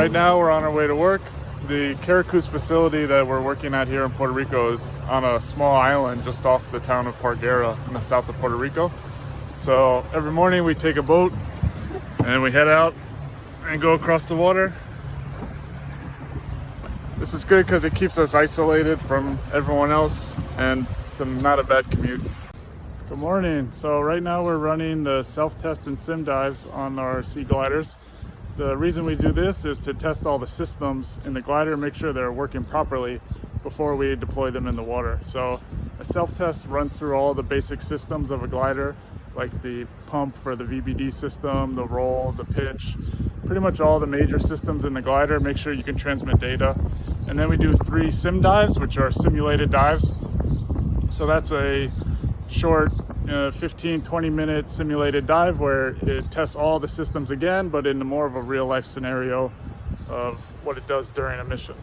Right now we're on our way to work. The Caracus facility that we're working at here in Puerto Rico is on a small island just off the town of Parguera in the south of Puerto Rico. So every morning we take a boat and we head out and go across the water. This is good because it keeps us isolated from everyone else and it's not a bad commute. Good morning. So right now we're running the self-test and sim dives on our Seagliders. The reason we do this is to test all the systems in the glider, make sure they're working properly before we deploy them in the water. So a self-test runs through all the basic systems of a glider, like the pump for the VBD system, the roll, the pitch, pretty much all the major systems in the glider, make sure you can transmit data. And then we do 3 sim dives, which are simulated dives. So that's a short 15-20 minute simulated dive where it tests all the systems again, but in more of a real life scenario of what it does during a mission.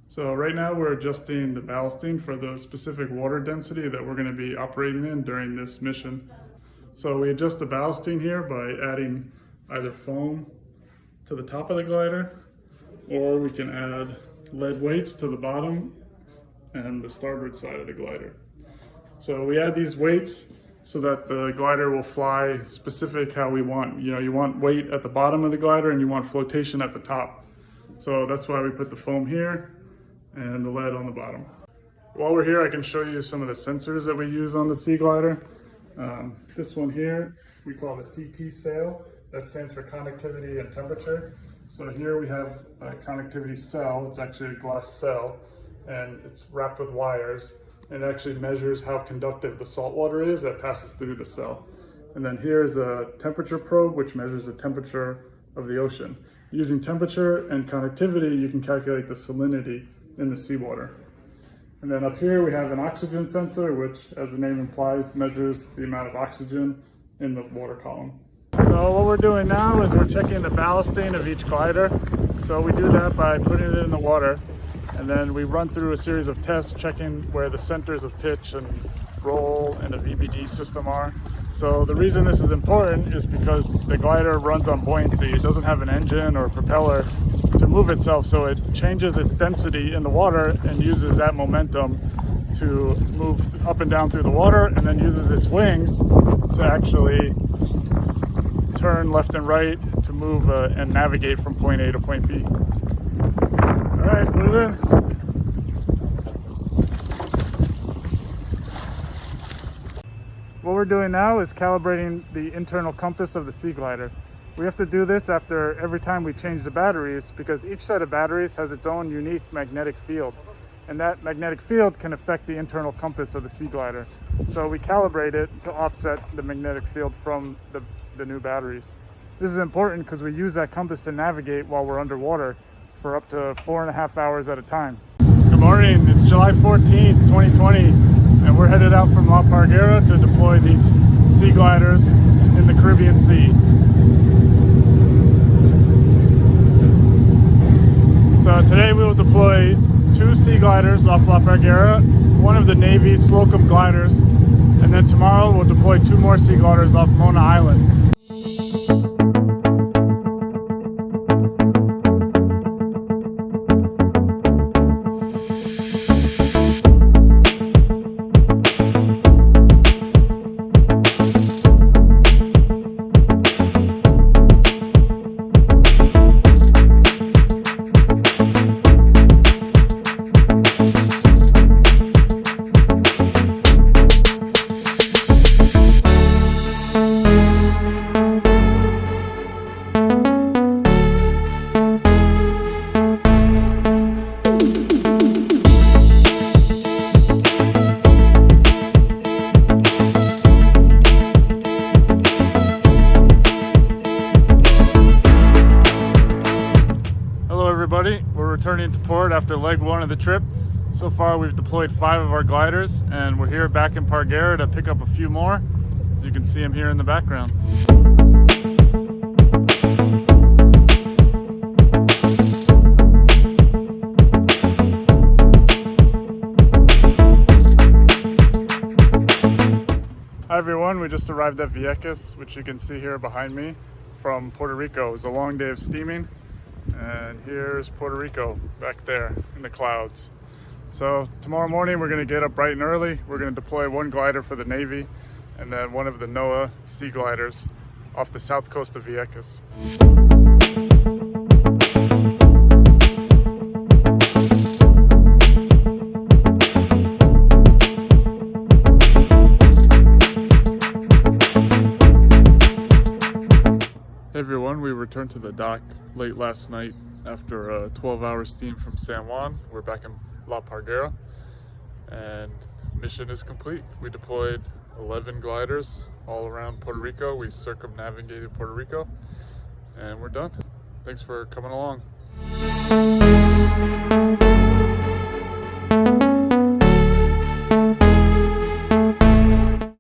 So right now we're adjusting the ballasting for the specific water density that we're going to be operating in during this mission. So we adjust the ballasting here by adding either foam to the top of the glider, or we can add lead weights to the bottom and the starboard side of the glider. So we add these weights so that the glider will fly specific how we want. You want weight at the bottom of the glider and you want flotation at the top. So that's why we put the foam here and the lead on the bottom. While we're here, I can show you some of the sensors that we use on the Seaglider. This one here, we call the CT sail. That stands for connectivity and temperature. So here we have a connectivity cell. It's actually a glass cell and it's wrapped with wires. It actually measures how conductive the salt water is that passes through the cell. And then here's a temperature probe, which measures the temperature of the ocean. Using temperature and connectivity, you can calculate the salinity in the seawater. And then up here, we have an oxygen sensor, which, as the name implies, measures the amount of oxygen in the water column. So what we're doing now is we're checking the ballasting of each glider. So we do that by putting it in the water. And then we run through a series of tests checking where the centers of pitch and roll and the VBD system are. So the reason this is important is because the glider runs on buoyancy. It doesn't have an engine or propeller to move itself, so it changes its density in the water and uses that momentum to move up and down through the water, and then uses its wings to actually turn left and right to move and navigate from point A to point B. All right, put it in. What we're doing now is calibrating the internal compass of the Seaglider. We have to do this after every time we change the batteries because each set of batteries has its own unique magnetic field. And that magnetic field can affect the internal compass of the Seaglider. So we calibrate it to offset the magnetic field from the new batteries. This is important because we use that compass to navigate while we're underwater for up to 4.5 hours at a time. Good morning, it's July 14th, 2020, and we're headed out from La Parguera to deploy these Seagliders in the Caribbean Sea. So today we will deploy 2 Seagliders off La Parguera, one of the Navy Slocum gliders, and then tomorrow we'll deploy 2 more Seagliders off Mona Island. We're returning to port after leg 1 of the trip. So far we've deployed 5 of our gliders and we're here back in Parguera to pick up a few more. As you can see them here in the background. Hi everyone, we just arrived at Vieques, which you can see here behind me, from Puerto Rico. It was a long day of steaming. And here's Puerto Rico back there in the clouds. So tomorrow morning we're going to get up bright and early. We're going to deploy one glider for the Navy and then one of the NOAA Seagliders off the south coast of Vieques. Hey everyone, we returned to the dock late last night after a 12-hour steam from San Juan. We're back in La Parguera and mission is complete. We deployed 11 gliders all around Puerto Rico. We circumnavigated Puerto Rico and we're done. Thanks for coming along.